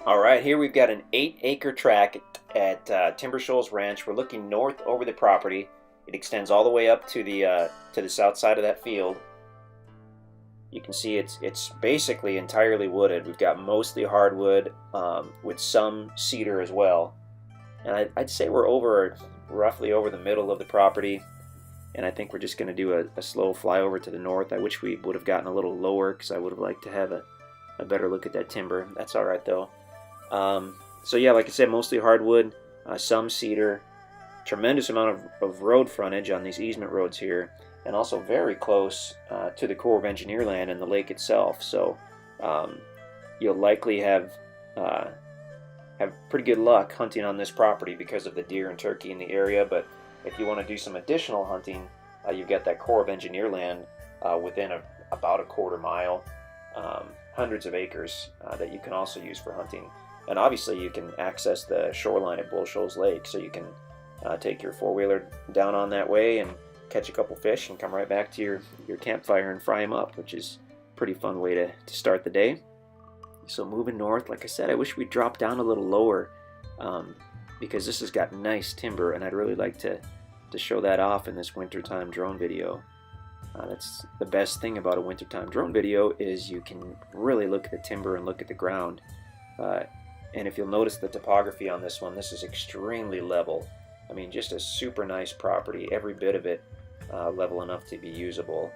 All right, here we've got an 8-acre tract at Timber Shoals Ranch. We're looking north over the property. It extends all the way up to the south side of that field. You can see it's basically entirely wooded. We've got mostly hardwood with some cedar as well. And I'd say we're roughly over the middle of the property. And I think we're just going to do a slow flyover to the north. I wish we would have gotten a little lower because I would have liked to have a better look at that timber. That's all right though. So yeah, like I said, mostly hardwood, some cedar, tremendous amount of road frontage on these easement roads here, and also very close to the Corps of Engineer land and the lake itself. So you'll likely have pretty good luck hunting on this property because of the deer and turkey in the area. But if you want to do some additional hunting, you've got that Corps of Engineer land within about a quarter mile, hundreds of acres that you can also use for hunting. And obviously you can access the shoreline at Bull Shoals Lake, so you can take your four-wheeler down on that way and catch a couple fish and come right back to your campfire and fry them up, which is a pretty fun way to start the day. So moving north, like I said, I wish we'd drop down a little lower because this has got nice timber, and I'd really like to show that off in this wintertime drone video. That's the best thing about a wintertime drone video, is you can really look at the timber and look at the ground. And if you'll notice the topography on this one, this is extremely level. I mean, just a super nice property, every bit of it level enough to be usable.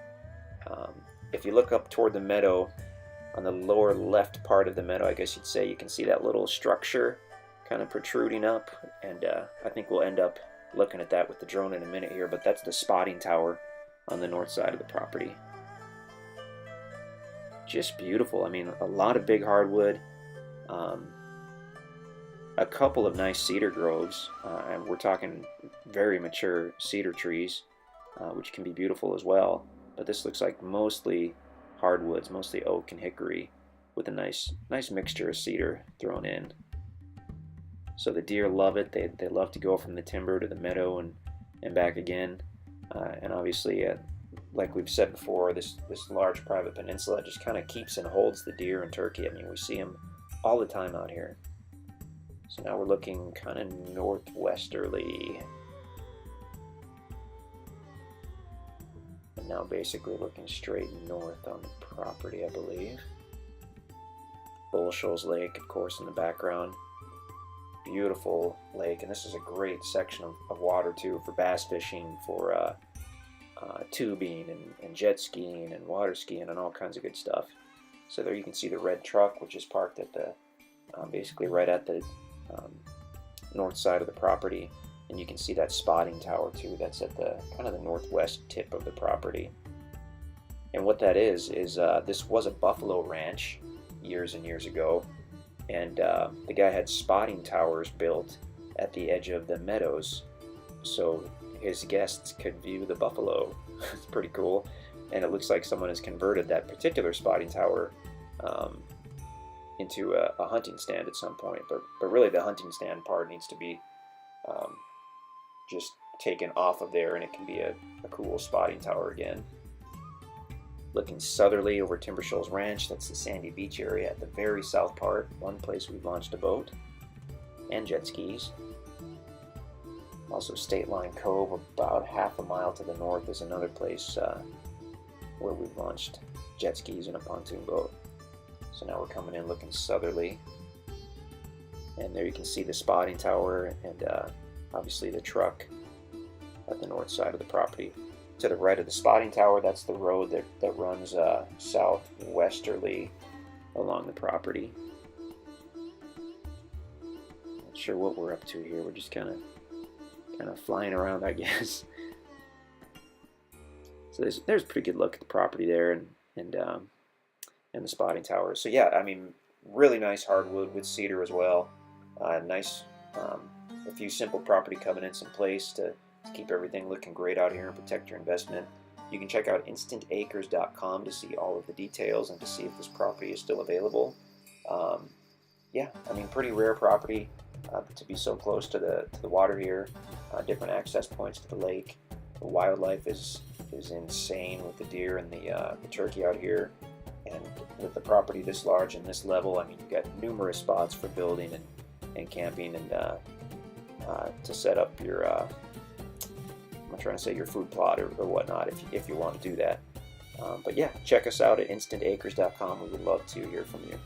If you look up toward the meadow, on the lower left part of the meadow, I guess you'd say, you can see that little structure kind of protruding up, and I think we'll end up looking at that with the drone in a minute here, but that's the spotting tower on the north side of the property. Just beautiful. I mean, a lot of big hardwood, a couple of nice cedar groves, and we're talking very mature cedar trees, which can be beautiful as well. But this looks like mostly hardwoods, mostly oak and hickory, with a nice mixture of cedar thrown in. So the deer love it. They love to go from the timber to the meadow and back again. And obviously, like we've said before, this large private peninsula just kind of keeps and holds the deer and turkey. I mean, we see them all the time out here. So now we're looking kind of northwesterly. And now basically looking straight north on the property, I believe. Bull Shoals Lake, of course, in the background. Beautiful lake, and this is a great section of water too, for bass fishing, for tubing and jet skiing and water skiing and all kinds of good stuff. So there you can see the red truck, which is parked at the basically right at the north side of the property, and you can see that spotting tower too. That's at the kind of the northwest tip of the property. And what that is this was a buffalo ranch years and years ago, and the guy had spotting towers built at the edge of the meadows so his guests could view the buffalo. It's pretty cool, and it looks like someone has converted that particular spotting tower into a hunting stand at some point, but really the hunting stand part needs to be just taken off of there, and it can be a cool spotting tower again. Looking southerly over Timber Shoals Ranch, that's the Sandy Beach area at the very south part, one place we've launched a boat and jet skis. Also State Line Cove, about half a mile to the north, is another place where we've launched jet skis and a pontoon boat. So now we're coming in looking southerly, and there you can see the spotting tower and obviously the truck at the north side of the property. To the right of the spotting tower, that's the road that runs southwesterly along the property. Not sure what we're up to here. We're just kind of flying around, I guess. So there's a pretty good look at the property there and the spotting tower. So yeah, I mean, really nice hardwood with cedar as well. Nice, a few simple property covenants in place to keep everything looking great out here and protect your investment. You can check out InstantAcres.com to see all of the details and to see if this property is still available. Yeah, I mean, pretty rare property to be so close to the water here. Different access points to the lake. The wildlife is insane with the deer and the turkey out here, and with the property this large and this level, I mean, you've got numerous spots for building and camping and to set up your, I'm trying to say your food plot or whatnot if you want to do that. But yeah, check us out at instantacres.com. We would love to hear from you.